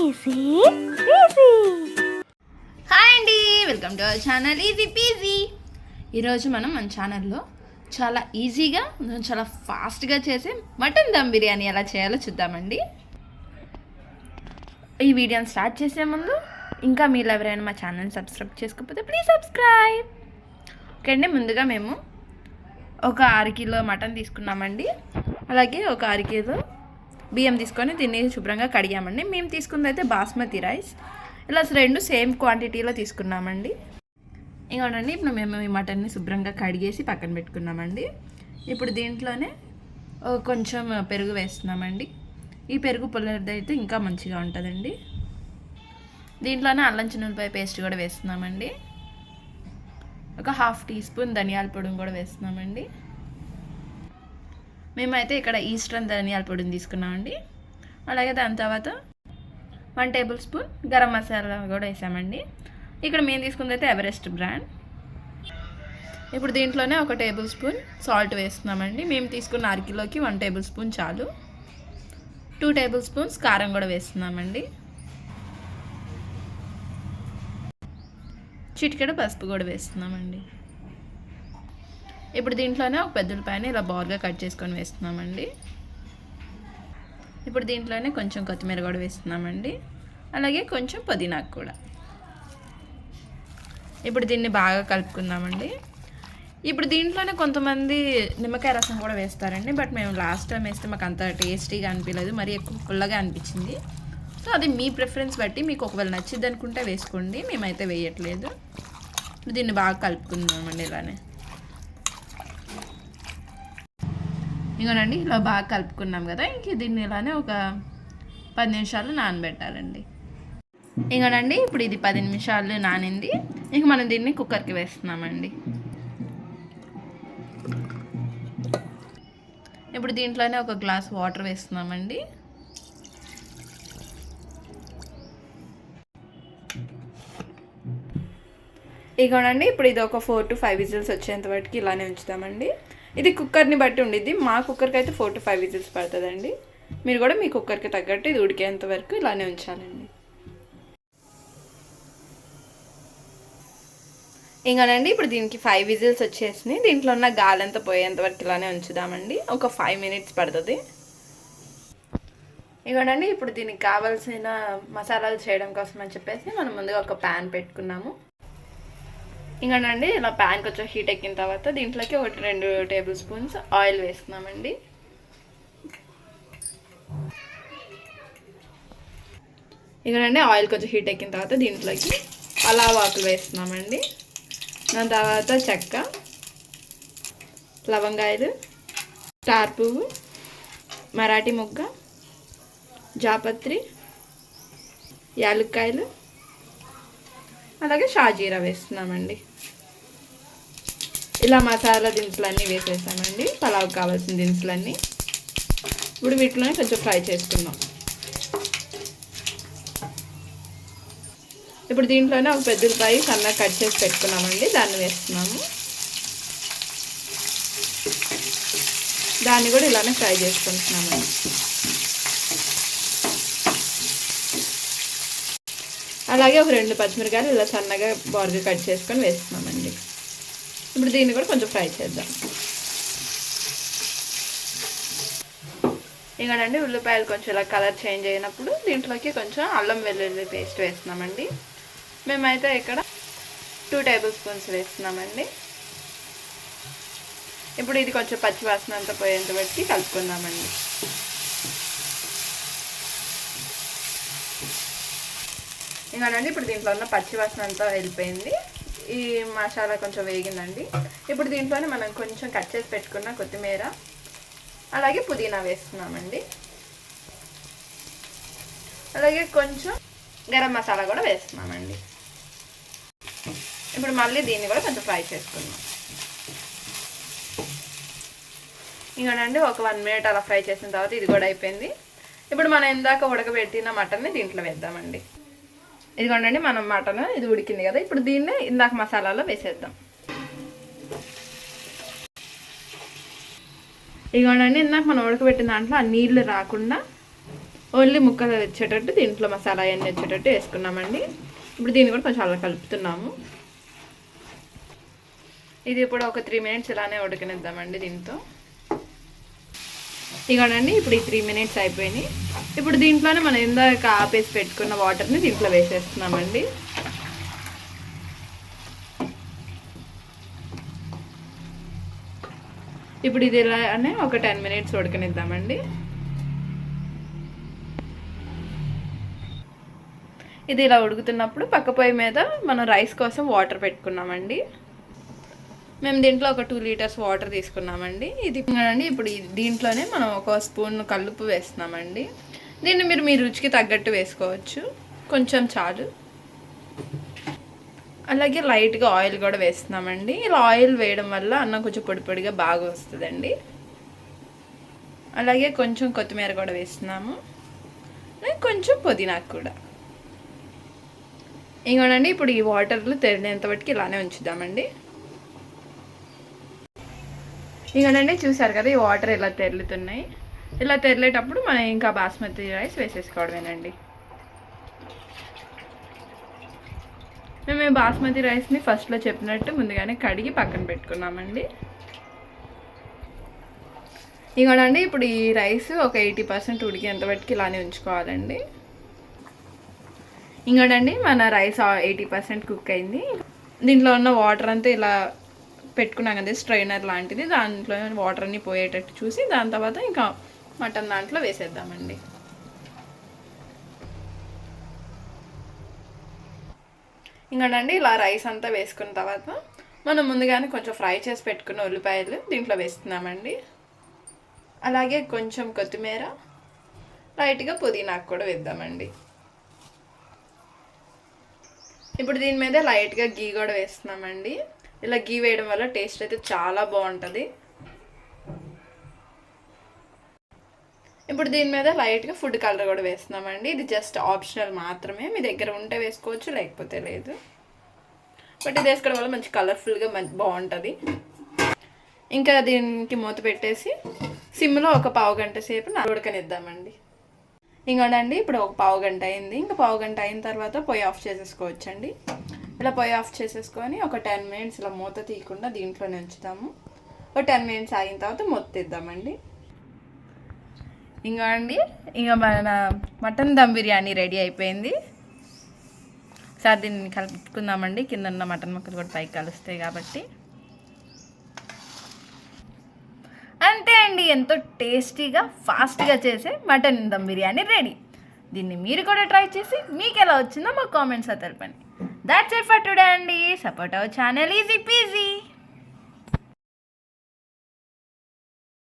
Easy PG. Hi అండి, welcome to our channel easy PG. ఈరోజు మనం మన ఛానల్లో చాలా ఈజీగా చాలా ఫాస్ట్గా చేసే మటన్ దమ్ బిర్యానీ ఎలా చేయాలో చూద్దామండి. ఈ వీడియోని స్టార్ట్ చేసే ముందు ఇంకా మీరు ఎవరైనా మా ఛానల్ని సబ్స్క్రైబ్ చేసుకోకపోతే ప్లీజ్ సబ్స్క్రైబ్. ఓకే అండి, ముందుగా మేము ఒక 6 కిలో మటన్ తీసుకున్నామండి. అలాగే ఒక 6 కిలో బియ్యం తీసుకొని దీన్ని శుభ్రంగా కడిగామండి. మేము తీసుకుంది అయితే బాస్మతి రైస్. ఇలా 2 సేమ్ క్వాంటిటీలో తీసుకున్నామండి. ఇంకోటండి, ఇప్పుడు మేము ఈ మటన్ని శుభ్రంగా కడిగేసి పక్కన పెట్టుకున్నామండి. ఇప్పుడు దీంట్లోనే కొంచెం పెరుగు వేస్తున్నామండి. ఈ పెరుగు పుల్లదైతే ఇంకా మంచిగా ఉంటుందండి. దీంట్లోనే అల్లం చిన్నులపాయ పేస్ట్ కూడా వేస్తున్నామండి. ఒక 1/2 టీ స్పూన్ ధనియాల పొడిని కూడా వేస్తున్నామండి. మేమైతే ఇక్కడ ఈస్టర్న్ ధనియాల పొడిని తీసుకున్నామండి. అలాగే దాని తర్వాత 1 టేబుల్ స్పూన్ గరం మసాలా కూడా వేసామండి. ఇక్కడ మేము తీసుకుంది అయితే ఎవరెస్ట్ బ్రాండ్. ఇప్పుడు దీంట్లోనే 1 టేబుల్ స్పూన్ సాల్ట్ వేస్తున్నామండి. మేము తీసుకున్న 6 కిలోకి 1 టేబుల్ స్పూన్ చాలు. 2 టేబుల్ స్పూన్స్ కారం కూడా వేస్తున్నామండి. చిటికెడు పసుపు కూడా వేస్తున్నామండి. ఇప్పుడు దీంట్లోనే ఒక పెద్ద ఉల్లిపాయని ఇలా బాగా కట్ చేసుకొని వేస్తున్నామండి. ఇప్పుడు దీంట్లోనే కొంచెం కొత్తిమీర కూడా వేస్తున్నామండి. అలాగే కొంచెం పుదీనాకు కూడా. ఇప్పుడు దీన్ని బాగా కలుపుకుందామండి. ఇప్పుడు దీంట్లోనే కొంతమంది నిమ్మకాయ రసం కూడా వేస్తారండి. బట్ మేము లాస్ట్ టైం వేస్తే మాకు అంత టేస్టీగా అనిపించలేదు, మరీ ఎక్కువ పుల్లగా అనిపించింది. సో అది మీ ప్రిఫరెన్స్ బట్టి, మీకు ఒకవేళ నచ్చిద్ది అనుకుంటే వేసుకోండి. మేమైతే వేయట్లేదు. దీన్ని బాగా కలుపుకుందామండి. ఇలానే ఇంకోనండి, ఇలా బాగా కలుపుకున్నాం కదా, ఇంక దీన్ని ఇలానే ఒక 10 నిమిషాలు నానబెట్టాలండి. ఇంకోనండి, ఇప్పుడు ఇది 10 నిమిషాలు నానింది. ఇంక మనం దీన్ని కుక్కర్కి వేస్తున్నామండి. ఇప్పుడు దీంట్లోనే ఒక గ్లాస్ వాటర్ వేస్తున్నామండి. ఇగోనండి, ఇప్పుడు ఇది ఒక 4 to 5 విజిల్స్ వచ్చేంత వరకు ఇలానే ఉంచుతామండి. ఇది కుక్కర్ని బట్టి ఉండిద్ది. మా కుక్కర్కి అయితే 4 to 5 విజిల్స్ పడుతుందండి. మీరు కూడా మీ కుక్కర్కి తగ్గట్టు ఇది ఉడికేంత వరకు ఇలానే ఉంచాలండి. ఇంకానండి, ఇప్పుడు దీనికి 5 విజిల్స్ వచ్చేసినాయి. దీంట్లో ఉన్న గాలంతా పోయేంత వరకు ఇలానే ఉంచుదామండి. ఒక 5 minutes పడుతుంది. ఇగోనండి, ఇప్పుడు దీనికి కావాల్సిన మసాలాలు చేయడం కోసం అని చెప్పేసి మనం ముందుగా ఒక ప్యాన్ పెట్టుకున్నాము. ఇంకానండి, ఇలా ప్యాన్ కొంచెం హీట్ ఎక్కిన తర్వాత దీంట్లోకి 2 టేబుల్ స్పూన్స్ ఆయిల్ వేస్తున్నామండి. ఇంకానండి, ఆయిల్ కొంచెం హీట్ ఎక్కిన తర్వాత దీంట్లోకి ఆవాలు వేస్తున్నామండి. దాని తర్వాత చెక్క, లవంగాయలు, స్టార్ పువ్వు, మరాఠీ మొగ్గ, జాపత్రి, యాలక్కాయలు, అలాగే షాజీరా వేస్తున్నామండి. ఇలా మసాలా దినుసులన్నీ వేసేసామండి. పలావ్ కావాల్సిన దినుసులన్నీ. ఇప్పుడు వీటిలోనే కొంచెం ఫ్రై చేసుకుందాం. ఇప్పుడు దీంట్లోనే ఒక పెద్ద ఉల్లిపాయ సన్నగా కట్ చేసి పెట్టుకున్నామండి. దాన్ని వేస్తున్నాము. దాన్ని కూడా ఇలానే ఫ్రై చేసుకుంటున్నామండి. అలాగే ఒక 2 పచ్చిమిరకాయలు ఇలా సన్నగా బారుగా కట్ చేసుకొని వేస్తున్నామండి. ఇప్పుడు దీన్ని కూడా కొంచెం ఫ్రై చేద్దాం. ఇంకానండి, ఉల్లిపాయలు కొంచెం ఇలా కలర్ చేంజ్ అయినప్పుడు దీంట్లోకి కొంచెం అల్లం వెల్లుల్లి పేస్ట్ వేస్తున్నామండి. మేమైతే ఇక్కడ 2 టేబుల్ స్పూన్స్ వేస్తున్నామండి. ఇప్పుడు ఇది కొంచెం పచ్చి వాసన అంతా పోయేంత వరకు కలుపుకుందామండి. ఇంకానండి, ఇప్పుడు దీంట్లో ఉన్న పచ్చి వాసన అంతా వెళ్ళిపోయింది. ఈ మసాలా కొంచెం వేగిందండి. ఇప్పుడు దీంట్లోనే మనం కొంచెం కట్ చేసి పెట్టుకున్న కొత్తిమీర, అలాగే పుదీనా వేస్తున్నామండి. అలాగే కొంచెం గరం మసాలా కూడా వేస్తున్నామండి. ఇప్పుడు మళ్ళీ దీన్ని కూడా కొంచెం ఫ్రై చేసుకుందాం. ఇంకానండి, ఒక 1 minute అలా ఫ్రై చేసిన తర్వాత ఇది కూడా అయిపోయింది. ఇప్పుడు మనం ఇందాక ఉడకబెట్టిన మటన్ని దీంట్లో వేద్దామండి. ఇదిగోండి, మనం మటన్ ఇది ఉడికింది కదా, ఇప్పుడు దీన్ని ఇందాక మసాలాలో వేసేద్దాం. ఇదిగోండి, ఇందాక మనం ఉడకబెట్టిన దాంట్లో ఆ నీళ్ళు రాకుండా ఓన్లీ ముక్కలు వచ్చేటట్టు దీంట్లో మసాలా అవన్నీ వచ్చేటట్టు వేసుకున్నామండి. ఇప్పుడు దీన్ని కూడా కొంచెం అలా కలుపుతున్నాము. ఇది ఇప్పుడు ఒక 3 మినిట్స్ ఇలానే ఉడకనిద్దామండి దీంతో. ఇగోనండి ఇప్పుడు ఈ 3 మినిట్స్ అయిపోయినాయి. ఇప్పుడు దీంట్లోనే మనం ఇందాక ఆపేసి పెట్టుకున్న వాటర్ని దీంట్లో వేసేస్తున్నామండి. ఇప్పుడు ఇది ఇలానే ఒక 10 మినిట్స్ ఉడకనిద్దామండి. ఇది ఇలా ఉడుకుతున్నప్పుడు పక్క పొయ్యి మీద మనం రైస్ కోసం వాటర్ పెట్టుకున్నామండి. మేము దీంట్లో ఒక 2 లీటర్స్ వాటర్ తీసుకున్నామండి. ఇది అండి ఇప్పుడు దీంట్లోనే మనం ఒక స్పూన్ కల్లుప్పు వేస్తున్నామండి. దీన్ని మీరు మీ రుచికి తగ్గట్టు వేసుకోవచ్చు, కొంచెం చాలు. అలాగే లైట్గా ఆయిల్ కూడా వేస్తున్నామండి. ఇలా ఆయిల్ వేయడం వల్ల అన్నం కొంచెం పొడి పొడిగా బాగా వస్తుందండి. అలాగే కొంచెం కొత్తిమీర కూడా వేస్తున్నాము, కొంచెం పుదీనాకు కూడా. ఇంకోనండి ఇప్పుడు ఈ వాటర్లు తెరినంత బట్టి ఇలానే ఉంచుదామండి. ఇంకోనండి చూసారు కదా ఈ వాటర్ ఇలా తెరులుతున్నాయి. ఇలా తెరలేటప్పుడు మనం ఇంకా బాస్మతి రైస్ వేసేసుకోవడమేనండి. మేము ఈ బాస్మతి రైస్ని ఫస్ట్లో చెప్పినట్టు ముందుగానే కడిగి పక్కన పెట్టుకున్నామండి. ఇంకోనండి ఇప్పుడు ఈ రైస్ ఒక 80% ఉడికేంత బట్టి ఇలానే ఉంచుకోవాలండి. ఇంకోనండి మన రైస్ 80% కుక్ అయింది. దీంట్లో ఉన్న వాటర్ అంతా ఇలా పెట్టుకున్నాం కదా స్ట్రైనర్ లాంటిది, దాంట్లో వాటర్ అన్ని పోయేటట్టు చూసి దాని తర్వాత ఇంకా మటన్ దాంట్లో వేసేద్దామండి. ఇంకోనండి ఇలా రైస్ అంతా వేసుకున్న తర్వాత మనం ముందుగానే కొంచెం ఫ్రై చేసి పెట్టుకున్న ఉల్లిపాయలు దీంట్లో వేస్తున్నామండి. అలాగే కొంచెం కొత్తిమీర, లైట్గా పుదీనాకు కూడా వేద్దామండి. ఇప్పుడు దీని మీద లైట్గా గీ కూడా వేస్తున్నామండి. ఇలా గీ వేయడం వల్ల టేస్ట్ అయితే చాలా బాగుంటుంది. ఇప్పుడు దీని మీద లైట్గా ఫుడ్ కలర్ కూడా వేస్తున్నామండి. ఇది జస్ట్ ఆప్షనల్ మాత్రమే, మీ దగ్గర ఉంటే వేసుకోవచ్చు లేకపోతే లేదు. బట్ ఇది వేసుకోవడం వల్ల మంచి కలర్ఫుల్గా బాగుంటుంది. ఇంకా దీనికి మూత పెట్టేసి సిమ్లో ఒక పావు గంట సేపు ఉడకనిద్దామండి. ఇంకోనండి ఇప్పుడు ఒక పావు గంట అయింది. ఇంకా పావు గంట అయిన తర్వాత పొయ్యి ఆఫ్ చేసేసుకోవచ్చండి. ఇలా పొయ్యి ఆఫ్ చేసేసుకొని ఒక 10 మినిట్స్ ఇలా మూత తీయకుండా దీంట్లోనే ఉంచుతాము. ఒక 10 మినిట్స్ అయిన తర్వాత మూత తీద్దామండి. ఇంకా అండి ఇంకా మన మటన్ దమ్ బిర్యానీ రెడీ అయిపోయింది. సార్ దీన్ని కలుపుకుందామండి, కింద ఉన్న మటన్ ముక్కలు కూడా పైకి కలుస్తాయి కాబట్టి. అంతే అండి, ఎంతో టేస్టీగా ఫాస్ట్గా చేసే మటన్ దమ్ బిర్యానీ రెడీ. దీన్ని మీరు కూడా ట్రై చేసి మీకు ఎలా వచ్చిందో మా కామెంట్స్లో తెలపండి. That's it for today, Andy. Support our channel easy peasy.